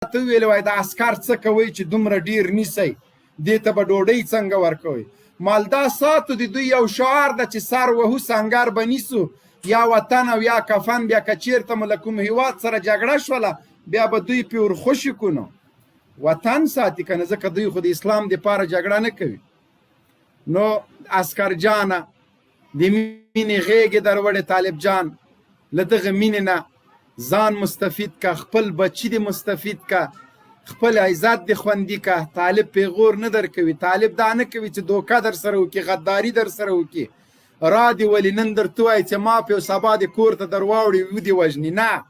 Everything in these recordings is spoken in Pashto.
ته ویل وای د عسكر څه کوي چې دومره ډیر نیسي دې ته به ډوډۍ څنګه ورکوي مالدا ساتو د دوی یو شعار ده چې سر وهو سنګر به نیسو یا وطن او یا کفن بیا که چیرته مو له کوم هیواد سره جګړه شوله بیا به دوی پې ورخوشي کړو نو وطن ساتي که نه ځکه دوی خو د اسلام دپاره جګړه نه کوي نو عسکر جانه د مینې غېږې در وړې طالب جان له دغه مینې نه ځان مستفید که خپل بچی دی مستفید که خپل عزت دی خوندي که طالب پیغور نه در کوي طالب دا نه کوي چې دوکه در سره وکړي غداري در سره وکړي را دې ولې نن درته وایي چې ما په سبا دې کور ته در واوړي ودې وژني نه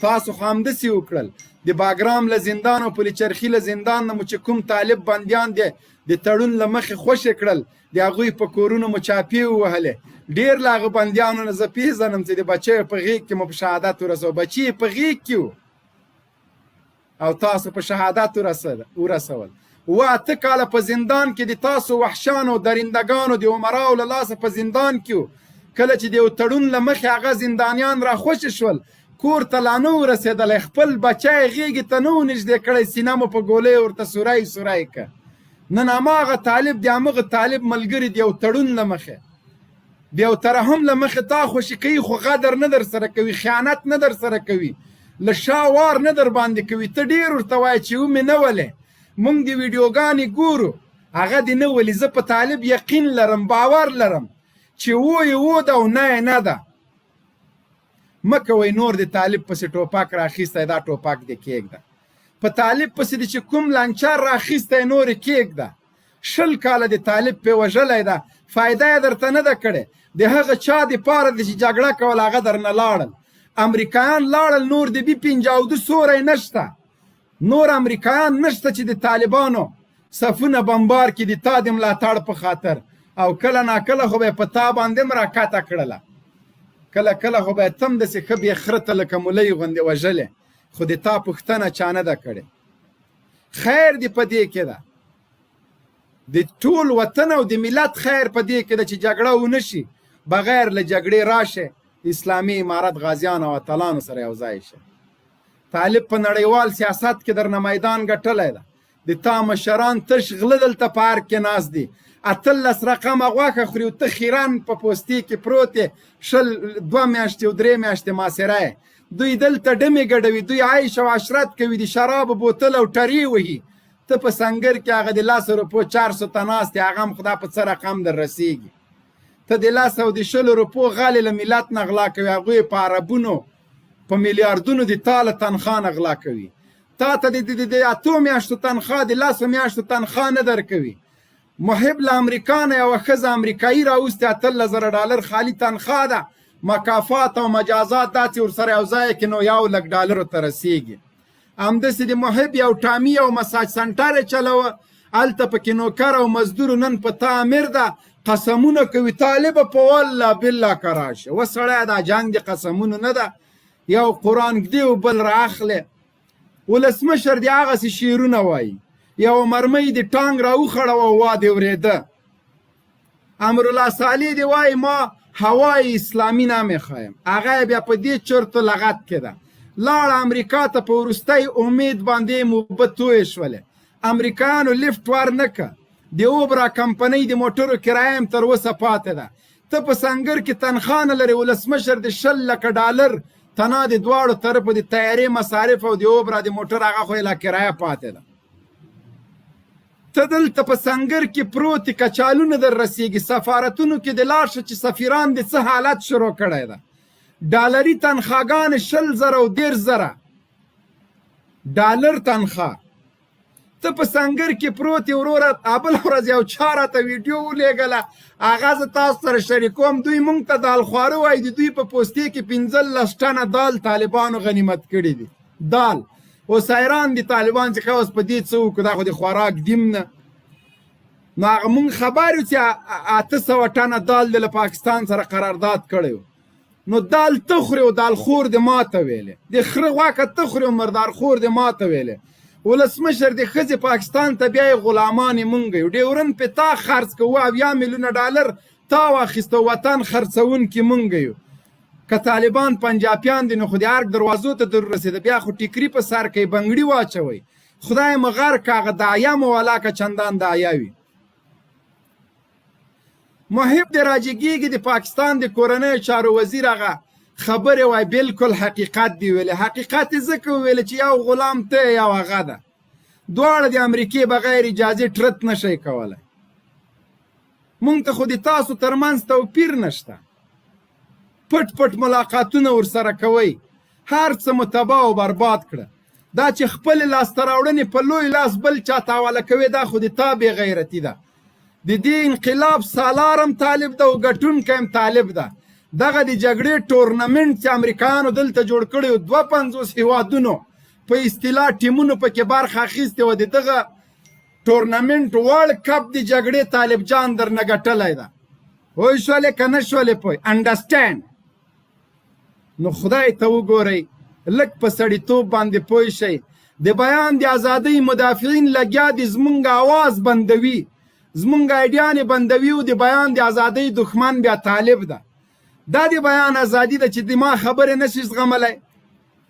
تاسو خو همداسې وکړل د باګرام له زندان او پلچرخي له زندان نه مو چې کوم طالب بندیان دی د تړون له مخې خوشې کړل د هغوی په کورونو مو چاپې ووهلې ډېر له هغه بندیانو نه زه پېژنم چې د بچیو په غېږ کې مو په شهادت ورسول بچي یې په غېږ کې او تاسو په شهادت ورسول اوه اته کاله په زندان کې د تاسو وحشانو درندګانو د عمراو له لاسه په زندان کې کله چې د یو تړون له مخې هغه زندانیان را خوشې شول کور ته لا نه ورسېدلی خپل بچی غېږې ته نه و نږدې کړی سینه مو په ګولۍ ورته سوری که نن هماغه طالب د همغه طالب ملګري د یو تړون له مخې د یو ترحم له مخې تا خوشي کوي خو غدر نه در سره کوي خیانت نه در سره کوي له شا وار نه در باندې کوي ته ډېر ورته وایې چې ومې نه ولې موږ د ویډیوګانې ګورو هغه دې نه ولي زه په طالب یقین لرم باور لرم چې و یې و ده او نه یې نه ده مه کوئ نور د طالب پسې ټوپک راخیستی دا ټوپک دې کېږده په طالب پسې د چې کوم لنچر راخیستی نور یې کېږده 20 کاله د طالب پې وژلی ده فایده یې درته نه ده کړې د هغه چا دپاره د چې جګړه کول هغه درنه لاړل امریکایان لاړل نور د بي 52 سوری نشته نور امریکایان نشته چې د طالبانو صفونه بمبار کړي د تا د ملاتړ په خاطر او کله ناکله خو به یې په تا باندې هم راکته کړله کله خو به یې تم داسې ښه بې خرته لکه مولۍ غوندې وژلې خو د تا پوښتنه چا نه ده کړې خیر دې په دې کې ده د ټول وطن او د ملت خیر په دې کې ده چې جګړه ونه شي بغیر له جګړې راشه اسلامي امارت غازیان او اتلانو سره یو ځای شه طالب په نړیوال سیاست کې درنه میدان ګټلی ده د تا مشران تش غله دلته پارک کې ناست دي 18 رقمه غوښه خوري او ته خیرن په پوستې کې پروت یې 2 میاشتې او 3 میاشتې محاصره یې دوی دلته ډمې ګډوي دوی عیش او عشرت کوي د شرابو بوتل او ټرې وهي ته په سنګر کې هغه د 10 روپو 400 ته ناست یې هغه هم خدا په څه رقم در رسېږي ته د 10 او د 20 روپو غالې له ملت نه غلا کوي هغوی په عربونو په میلیاردونو د تا له تنخوا نه غلا کوي تا ته د 8 میاشتو تنخوا د 10 میاشتو تنخوا نه درکوي محب له امریکا نه یوه ښځه امریکایي راوستې $18,000 خالي تنخوا ده مکافات او مجازات داسې ورسره یو ځای کې نو $1,00,000 ته رسېږي همداسې د محب یو ټامي او مساج سنټر یې چلوه هلته پکې نوکر او مزدور نن په تا امیر ده قسمونه کوي طالبه په والله بالله که راشه و سړی دا جنګ د قسمونو نه ده یو قرآن ږدي او بل رااخلې ولسمشر د هغسې شعرونه وایي یو مرمۍ د ټانګ راوخړوه او وا دې ورېده امرالله صالح دې وایي ما هوای اسلامي نام یې ښایم هغه یې بیا په دې چرتو لغت کې ده لاړه امریکا ته په وروستی امید باندې موبه تویې شولې امریکایانو لیفټ ورنه که د اوبرا کمپنۍ د موټرو کرایه هم تر اوسه پاتې ده ته په سنګر کې تنخوا نه لرې ولسمشر د $10,00,000 تنا د دواړو طرفو د تیارې مصارف او د اوبرا د موټر هغه خو یې لا کرایه پاتې ده ته دلته په سنګر کې پروت کچالونه در رسېږي سفارتونو کې د لاړ شه چې سفیران د څه حالت شروع کړی ده ډالري تنخواګانې 20,000 او 1,000 تنخوا ته په سنګر کې پروت یې وروره بله ورځ یو چا راته ویډیو ولېږله هغه زه تاسو سره شریکوم دوی موږ ته دال خواره وایي د دوی په پوستې کې 15 ټنه دال طالبانو غنیمت کړي دي دال اوس حیران دي طالبان چې اوس په دې څه وکړو دا خو د خوراک دیم نه نو هغه موږ خبر یو چې 800 ټنه دال د له پاکستان سره قرارداد کړی نو دال ته خورې او دال خور د ماته ویلې د خره غوښه ته خورې او مردار خور د ماته ویلې ولسمشر د ښځې پاکستان ته بیا یې غلامانې مونږ یو ډیورن په تا خرڅ کوو $70 میلیونه تا واخیسته وطن خرڅونکي مونږ یو که طالبان پنجابیان دي نو خو د ارګ دروازو ته در رسېده بیا خو ټیکري په سر کوي بنګړي واچوئ خدای مو غر که هغه داعیه مو والا که چندان داعیه وي محب د راجګیږي د پاکستان د کورنیو چارو وزیر هغه خبرې وای بالکل حقیقت دی ویلې حقیقت یې ځکه وویلې چې یو غلام ته یو هغه ده دواړه د امریکې بغیر اجازې ټرت نشئ کولی مونږ ته خو د تاسو ترمنځ توپیر نشته پټ پټ ملاقاتونه ورسره کوئ هر څه مو تباه او برباد کړه دا چې خپلې لاسته راوړنې په لوی لاس بل چا ته حواله کوې دا خو د تا بې غیرتي ده د دې انقلاب سالار هم طالب ده او ګټونکی هم طالب ده دغه د جګړې ټورنمنټ چې امریکایانو دلته جوړ کړی و 52 هیوادونو په اصطلاح ټیمونو پکې برخه اخیستې وه د دغه ټورنمنټ ورلډ کپ د جګړې طالب جان درنه ګټلی ده پوه شولې که نه شولې پوه انډرسټینډ نو خدای ته وګورئ لږ په سړیتوب باندې پوه شئ د بیان د ازادۍ مدافعین لګیا دي زمونږ آواز بندوي زمونږ ایډیانې بندوي او د بیان د ازادۍ دښمن بیا طالب ده دا د بیان ازادي ده چې د ما خبرې نشي زغملی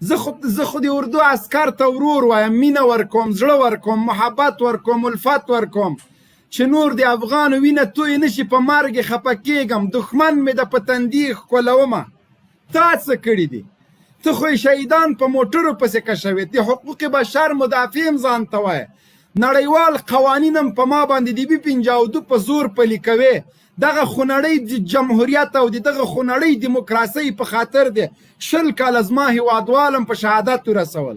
زه خو د اردو عسکر ته ورور وایم مینه ورکوم زړه ورکوم محبت ورکوم الفت ورکوم چې نور د افغانو وینه توی نشي په مرګ خفه کېږم دښمن مې د په تندي ښکلومه تا څه کړي دي ته خو شهیدان په موټرو پسې کشوې د حقوق بشر مدافع هم ځان ته وایه نړیوال قوانین هم په ما باندې د بي 52 په زور پلي کوې دغه خونړۍ جمهوریت او دغه خونړۍ دیموکراسۍ په خاطر دی 20 کاله زما هیوادوالم په شهادت ورسول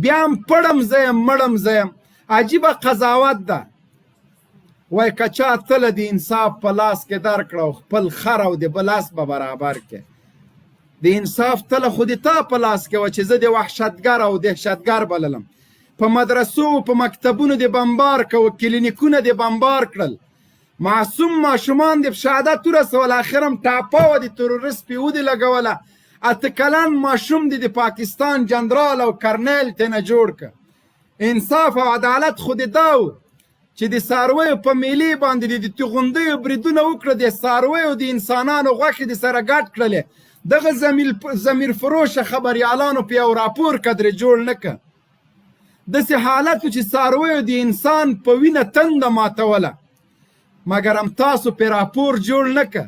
بیا هم پړم زه یم مړم زه یم عجیبه قضاوت ده وای که چا تله د انصاف په لاس کې درکړه او خپل خر او د بلاس به برابر کې د انصاف تله خو د تا په لاس کې وه چې زه د وحشتګر او دهشتګر بللم په مدرسو په مکتبونو د بمبار کوه کلینیکونه د بمبار کړل معصوم ماشومان د شهادت ورسول اخر هم ټاپه وه د تروریست پیودې لګوله اته کلن ماشوم د پاکستان جنرال او کرنیل تېنه جوړ که انصاف او عدالت خو د دا و چې د څارویو په میلې باندې د توغندیو بریدونه وکړه د څارویو د انسانانو غوښې د سره ګډ کړلې دغه ضمیر فروشه خبریالانو په یو راپور قدرې جوړ نه که داسې حالت چې څارویو د انسان په وینه تنده ماتوله مګر هم تاسو په راپور جوړ نه که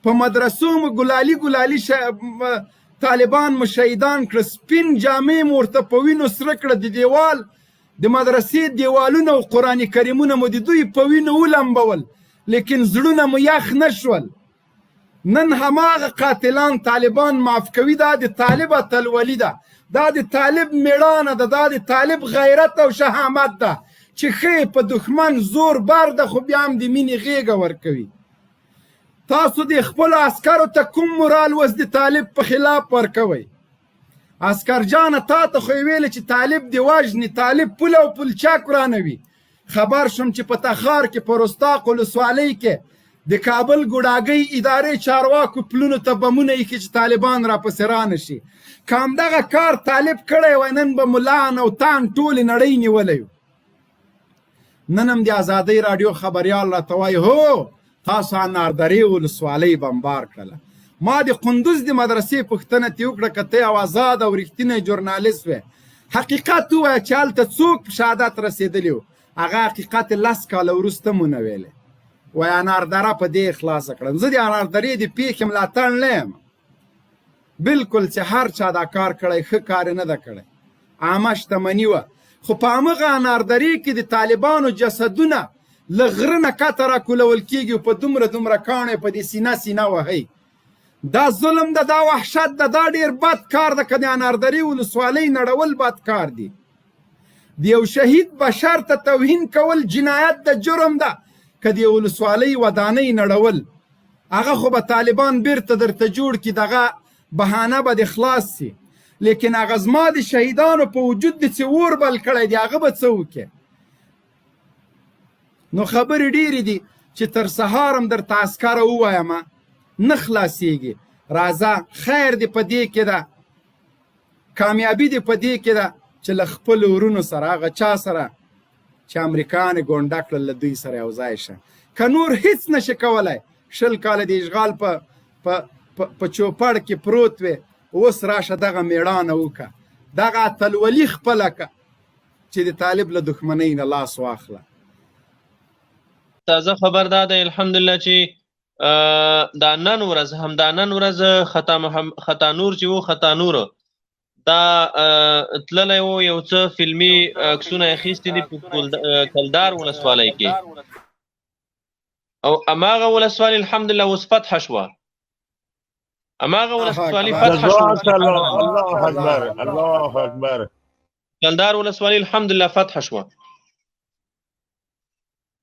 په مدرسو مو ګلالي طالبان مو شهیدان کړه سپین جامې مو ورته په وینو سره کړه د دیوال د مدرسې دیوالونه او قرآن کریمونه مو د دوی په وینو ولمبول لیکن زړونه مو یخ نه شول نن هماغه قاتلان طالبان معاف کوي دا د طالب اتلولي ده دا د طالب میړانه ده دا د طالب غیرت او شهامت ده چې ښې په دښمن زور بار ده خو بیا هم د مینې غېږه ورکوي تاسو د خپلو عسکرو ته کوم مورال وس د طالب په خلاف ورکوئ عسکر جانه تا ته خو یې ویلې چې طالب دې وژني طالب پول او پلچک ورانوي خبر شوم چې په تخار کې په رستاق ولسوالۍ کې د کابل ګوډاګۍ ادارې چارواکو پلونو ته بمونه ایښي چې طالبان راپسې رانه شي که همدغه کار طالب کړی وای نن به ملان او تان ټولې نړۍ نیولی نن هم د ازادۍ راډیو خبریال راته وایي هو تاسو اناردرې ولسوالۍ بمبار کړله ما د قندوز د مدرسې پوښتنه ترې وکړه که ته یو ازاد او رښتینی ژورنالست وې حقیقت ووایه چې هلته څوک په شهادت رسېدلي وو هغه حقیقت 10 کاله وروسته مو نه ویلی وایي اناردره په دې خلاصه کړم زه د اناردرې د پیښې ملاتړ نه یم بلکل چې هر چا دا کار کړی ښه کار نه ده کړی عامه شتمني وه خو په همغه اناردرې کې د طالبانو جسدونه له غره نه کته راکولول کېږي او په دومره کاڼو په دې سینه وهئ دا ظلم ده دا وحشت ده دا ډېر بد کار ده که د اناردرې ولسوالۍ نړول بد کار دی د یو شهید بشر ته توهین کول جنایت ده جرم ده که د ولسوالۍ ودانۍ نړول هغه خو به طالبان بیرته درته جوړ کړي دغه بهانه به د خلاص سي لیکن هغه زما د شهیدانو په وجود د چې اور بل کړی دی هغه به څه وکړي نو خبرې ډېرې دي چې تر سهار هم درته عسکره ووایم نه خلاصېږي راځه خیر دې په دې کې ده کامیابي دې په دې کې ده چې له خپلو ورونو سره هغه چا سره چې امریکایانو ګونډه کړل له دوی سره یو ځای شه که نور هیڅ نشي کولی 20 کاله د اشغال په په چوپړ کې پروت وې، اوس راشه دغه میړانه وکړه، دغه اتلولي خپله کړه چې د طالب له دښمنۍ نه لاس واخله. تازه خبر دا دی الحمدلله چې دا نن ورځ خطا نور چې و خطا نور دا تللی و یو څه فلمي عکسونه یې اخیستي دي په کلدار ولسوالۍ کې، او هماغه ولسوالي الحمدلله اوس فتح شوه. هماغه ولسوالي فتح شوه. الله اکبر الله اکبر. کلدار ولسوالي الحمدلله فتح شوه.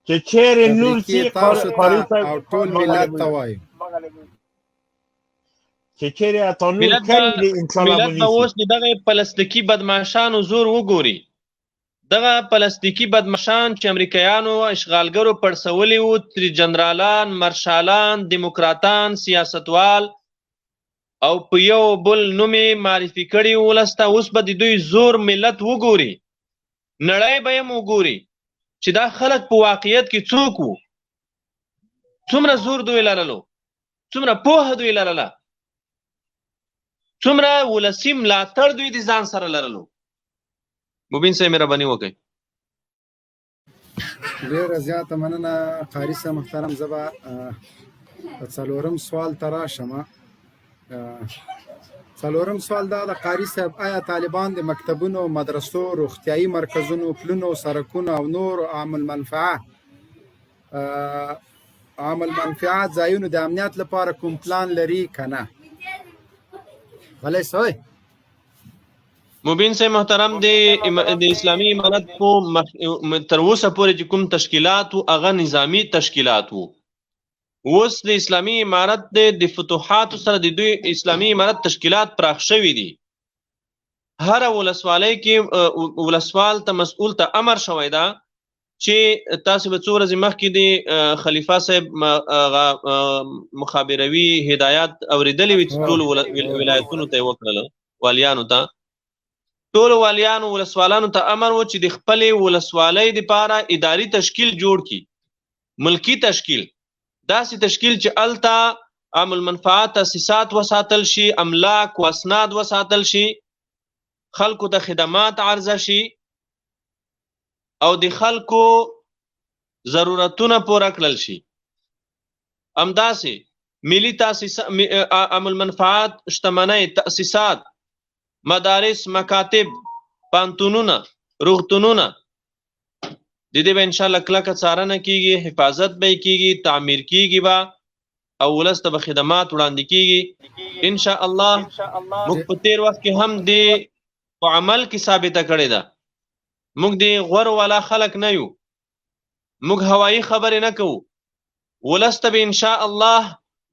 چې چیرې نور چې تاسو ته او ټول ملت ته وایو چې چیرې اتانور کړي دي ان شاء الله ملت به اوس دغه پلاستیکي بدمعشانو زور وګوري. دغه پلاستیکي بدمعشان چې امریکایانو اشغالګرو پړسولي وو، جنرالان، مارشالان، دیموکراتان، سیاستوال او په یو بل نومې معرفي کړي ولسته، اوس به د دوی زور ملت وګوري، نړۍ به هم وګوري چې دا خلک په واقعیت کې څوک وو، څومره زور دوی لرلو، څومره پوهه دوی لرله، څومره ولسي ملاتړ دوی د ځان سره لرلو. مبین صاحب مهرباني وکړئ. ډېره زیاته مننه قاري صاحب محترم. زه به څلورم سوال ته راشم. څلورم سوال دا د قاري صاحب، آیا طالبان د مکتبونو، مدرسو، روغتیایي مرکزونو، پلونو، سړکونو او نور عام المنفعه ځایونو د امنیت لپاره کوم پلان لري که نه؟ غلی سوی مبین صاحب محترم، د اسلامي امارت په تر اوسه پورې چې کوم تشکیلات وو هغه نظامی تشکیلات وو. اوس د اسلامي امارت د فتوحاتو سره د دوی اسلامي امارت تشکیلات پراخ شوي دي. هر ولسوالۍ کې ولسوال ته مسؤول ته امر شوی ده چې تاسو به څو ورځې مخکې د خلیفه صاحب مخابروي هدایات اورېدلې وي چې ټولو ولایتونو ته یې وکړله، والیانو ته، ټولو والیانو ولسوالانو ته امر و چې د خپلې ولسوالۍ دپاره اداري تشکیل جوړ کړي، ملکي تشکیل، داسې تشکیل چې هلته عام المنفعه تاسیسات وساتل شي، املاک و اسناد وساتل شي، خلکو ته خدمات عرضه شي او د خلکو ضرورتونه پوره کړل شي. همداسې ملي عام المنفعات شتمنۍ، تاسیسات، مدارس، مکاتب، پانتونونه، روغتونونه، د دې به انشاءالله کلکه څارنه کیږي، حفاظت به یې کیږي، تعمیر کیږي به او ولس ته به خدمات وړاندې کیږي انشاءالله. موږ په تیر وخت کې هم د په عمل کې ثابته کړې ده. موږ د غور والا خلک نه یو، موږ هوایي خبرې نه کوو، ولس ته به انشاءالله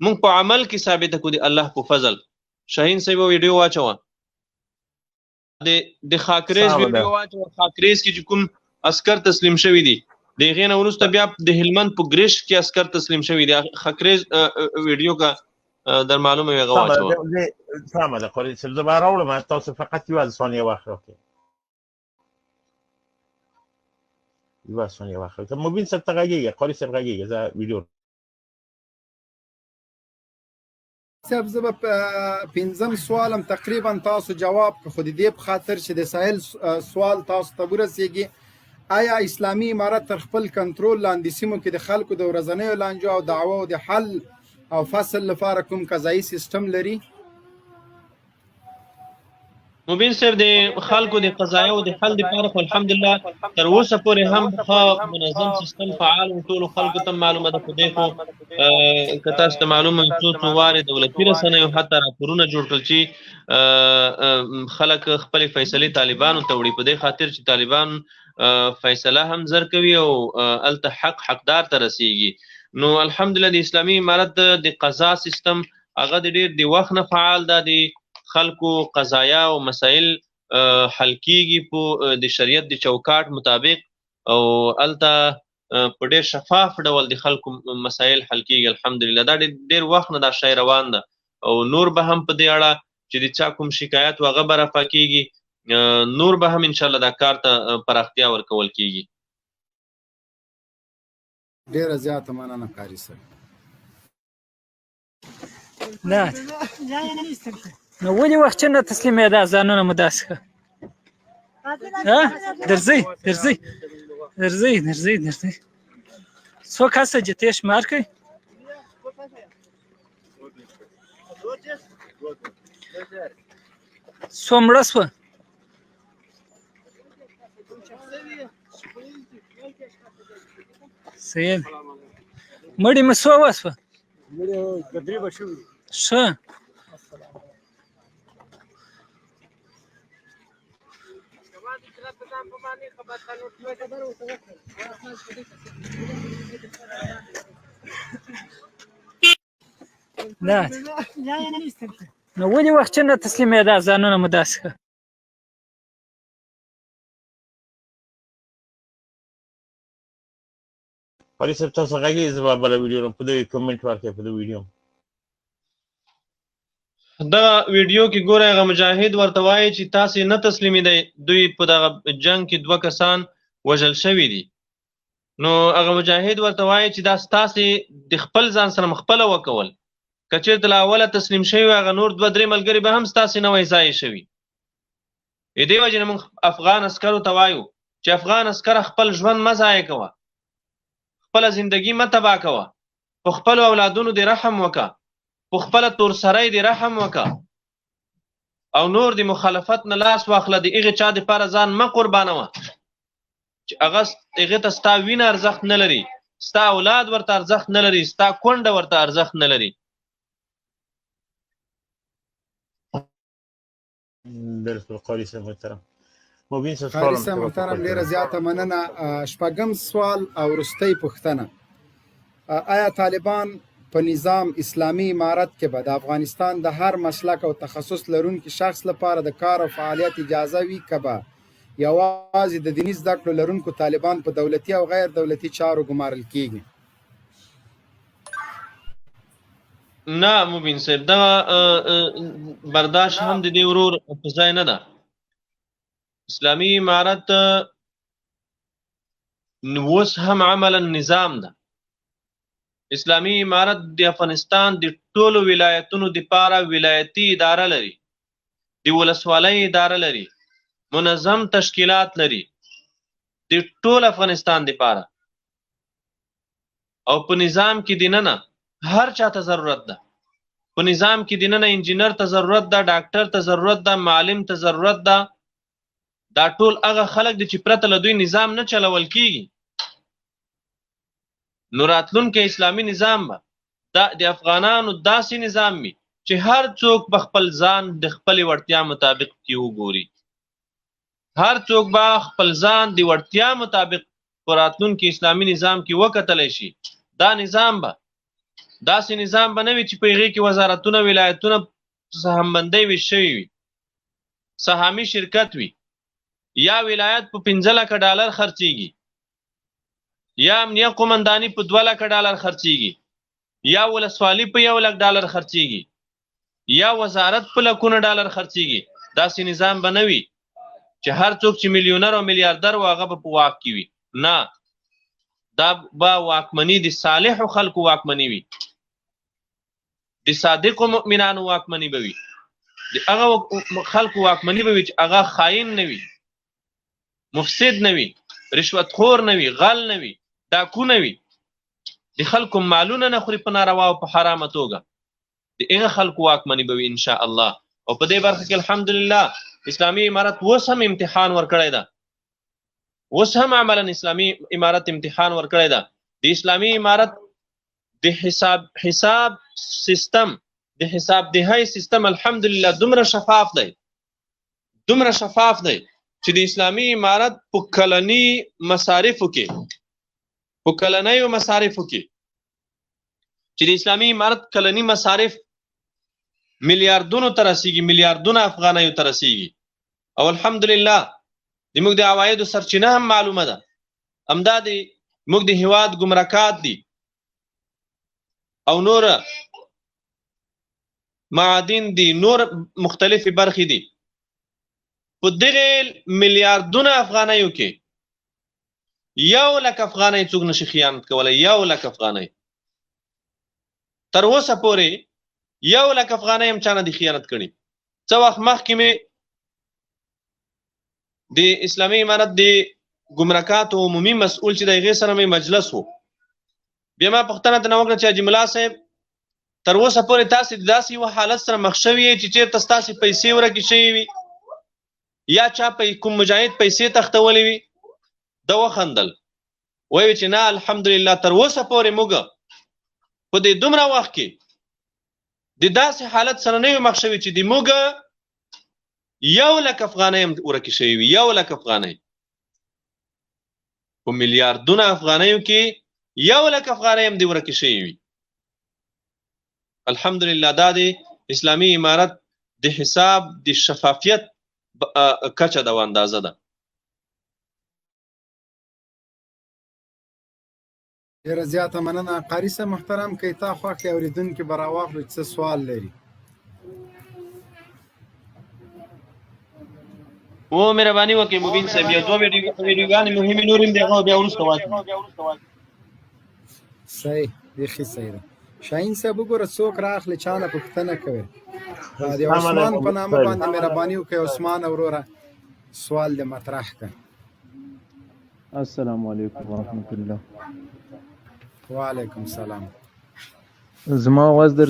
موږ په عمل کې ثابته کړو د الله په فضل. شاهین صاحب ویډیو واچوه، د خاکریز ویډیو واچوه. خاکریز کې چې کوم عسکر تسلیم شوي دي، د هغې نه وروسته بیا د هلمند په ګرشت کې عسکر تسلیم شوي دي. خاکریز ویډیو کا در معلومه وي هغه واچوه. سمه ده قاري صاحب، زه به راوړم، تاسو فقط یوه ثانیه وخت راکړئ، یوه ثانیه وخت راکړئ. مبین صاحب ته غږېږه، قاري صاحب غږېږه، زه ویډیو صاحب. زه به پنځم سوالم تقریبا تاسو جواب که خو د دې په خاطر چې د ساحل سوال تاسو ته ورسېږي، آیا اسلامي امارت تر خپل کنټرول لاندې سیمو کې د خلکو د ورځنیو لانجو او دعواو د حل او فصل لپاره کوم قضایي سیستم لري؟ مبین صاحب د خلکو د قضایاو د حل لپاره خو الحمدلله تر اوسه پورې هم ښه منظم سیستم فعال و. ټولو خلکو ته معلومه ده. خو دی خو که تاسو ته معلومه څو وارې دولتي رسنیو حتی راپورونه جوړ کړل چې خلک خپلې فیصلې طالبانو ته وړي، په دې خاطر چې طالبان فیصله هم زر کوي او هلته حقدار ته رسیږي. نو الحمدلله د اسلامي امارت د قضا سیستم هغه د ډېر د وخت نه فعال ده. د خلکو قضایا او مسائل حل کیږي په د شریعت د چوکاټ مطابق او هلته په ډېر شفاف ډول د خلکو مسائل حل کیږي الحمدلله. دا ډېر وخت نه دا شی روان ده او نور به هم په دې اړه چې د چا کوم شکایت و هغه به رفع کیږي، نور به هم انشاءالله دا کار ته پراختیا ورکول کیږي. ډېره زیاته مننه قاري صاحب. نه نو ولې وخت نه تسلیمېده ځانونه مو داسې ښه درځئ څوک هسته جتې شمار کوي څو مړه شوه سید مړی مو څو وشوه ښه نه نو ولې وخت نه تسلیمېده ځانونه مو داسې ښه قاری صاحب تاسو غږی زه به بله ویډیو په دې کمنټ ورکړئ په دې ویډیو دا ویډیو کې ګوره هغه مجاهد ورته وایي چې تاسې نه تسلیمېدئ دوی په دغه جنګ کې 2 کسان وژل شوي دي نو هغه مجاهد ورته وایي چې دا ستاسې د خپل ځان سره مخپله وکول که چېرته له اوله تسلیم شوي هغه نور 2-3 ملګري به هم ستاسې نه وای ضایع شوي د دې وجې نه موږ افغان عسکرو ته وایو چې افغان عسکره خپل ژوند مه ضایع کوه خپله زندګي مه تباه کوه په خپلو اولادونو دې رحم وکړه په خپله تورسرۍ دې رحم وکړه او نور د مخالفت نه لاس واخله د هغې چا دپاره ځان مه قربانوه چې هغې ته ستا وینه ارزښت نه لري ستا اولاد ورته ارزښت نه لري ستا کونډه ورته ارزښت نه لري بالکل قاری صاحب محترم مبین صاحب قاری صاحب محترم ډیره زیاته مننه شپږم سوال او وروستۍ پوښتنه آیا طالبان په نظام اسلامي امارت کې به د افغانستان د هر مسلک او تخصص لرونکي شخص لپاره د کار او فعالیت اجازه وي که به یوازې د دیني زده کړو لرونکو طالبان په دولتي او غیر دولتي چارو ګمارل کیږي نه مبین صاحب دا برداشت هم د دې ورور په ځای نه ده اسلامي امارت اوس هم عملا نظام ده اسلامي امارت د افغانستان د ټولو ولایتونو دپاره ولایتي اداره لري د ولسوالۍ اداره لري منظم تشکیلات لري د ټول افغانستان دپاره او په نظام کې دننه هر چاته ضرورت ده په نظام کې دننه انجینر ته ضرورت ده ډاکټر ته ضرورت ده معلم ته ضرورت ده دا ټول هغه خلک دي چې پرته له دوی نظام نه چلول کیږي نو راتلونکی اسلامي نظام به د افغانانو داسې نظام وي چې هر څوک به خپل ځان د خپلې وړتیا مطابق کې وګوري هر څوک به خپل ځان د وړتیا مطابق په راتلونکي اسلامي نظام کې وکتلی شي دا نظام به داسې نظام به نه وي چې په هغې کې وزارتونه ولایتونه سهامبندۍ وي شوي وي سهامي شرکت وي یا ولایت په 15 لکه ډالر خرڅیږي یا امنیه قومنداني په 2 لکه ډالر خرڅیږي یا ولسوالي په 1 لک ډالر خرڅیږي یا وزارت په لکونه ډالر خرڅیږي داسې نظام به نه وي چې هر څوک چې میلیونر او میلیاردر و هغه به په واک کې وي نه دا به واکمني د صالحو خلکو واکمني وي د صادقو مؤمنانو واکمني به وي د هغه خلکو واکمني به وي چې هغه خاین نه وي مفسد نه وي رشوتخور نه وي غل نه وي ډاکو نه وي د خلکو مالونه نه خوري په ناروا او په حرامه توګه د هغه خلکو واکمني به وي ان شاء الله او په دې برخه کې الحمدلله اسلامي امارت اوس هم امتحان ورکړی ده اوس هم عملا اسلامي امارت امتحان ورکړی ده د اسلامي امارت د حساب سیستم د حساب دهۍ سیستم الحمدلله دومره شفاف دی چې د اسلامي امارت په کلنی مصارفو کې چې د اسلامي امارت کلنی مصارف میلیاردونو ته رسیږي میلیاردونه افغانیو ته رسیږي او الحمدلله زموږ د عوایدو سرچینه هم معلومه ده همدا د موږ د هیواد ګمرکات دي او نور معادن دي نور مختلفې برخې دي په دغه میلیاردونه افغانیو کې 1 لک افغانۍ څوک نشي خیانت کولی 1 لک افغانۍ تر اوسه پورې 1,00,000 افغانۍ هم چانه دي خیانت کړي. څه وخت مخکې مې د اسلامي امارت د ګمرکاتو عمومي مسؤل چې د هغې سره مې مجلس و، بیا ما پوښتنه ترنه وکړه چې حاجي ملا صاحب تر اوسه پورې تاسې د داسې یوه حالت سره مخ شوي یې چې چېرته ستاسې پیسې ورکې شوي وي یا چا کوم مجاهد پیسې تښتولې وي؟ ده وخندل، وایي چې نه الحمدلله تر اوسه پورې موږ په دې دومره وخت کې د داسې حالت سره نه یو مخ شوي چې د موږ 1,00,000 افغانۍ هم ورکې شوي وي. 1,00,000 افغانۍ په میلیاردونه افغانیو کې 1,00,000 افغانۍ هم دې ورکې شوي وي. الحمدلله دا د اسلامي امارت د حساب د شفافیت کچه ده او اندازه ده. ډېره زیاته مننه قاري صاحب محترم. که تا خوښ اورېدونکي به راواخلو چې څه سوال لري. و مهرباني وکړئ مبین صاحب، یو دوه ویډیوګانې مهمې نورې هم دي هغه بیا وروسته واچوو. صحیح، بیخي صحیح ده. شاهین صاحب وګوره څوک راغلی چا نه پوښتنه کوي. د عثمان په نامه باندې مهرباني وکړئ. عثمان وروره سوال دې مطرح کړه. السلام علیکم ورحمت الله. وعلیکم السلام. زما आवाज درځي؟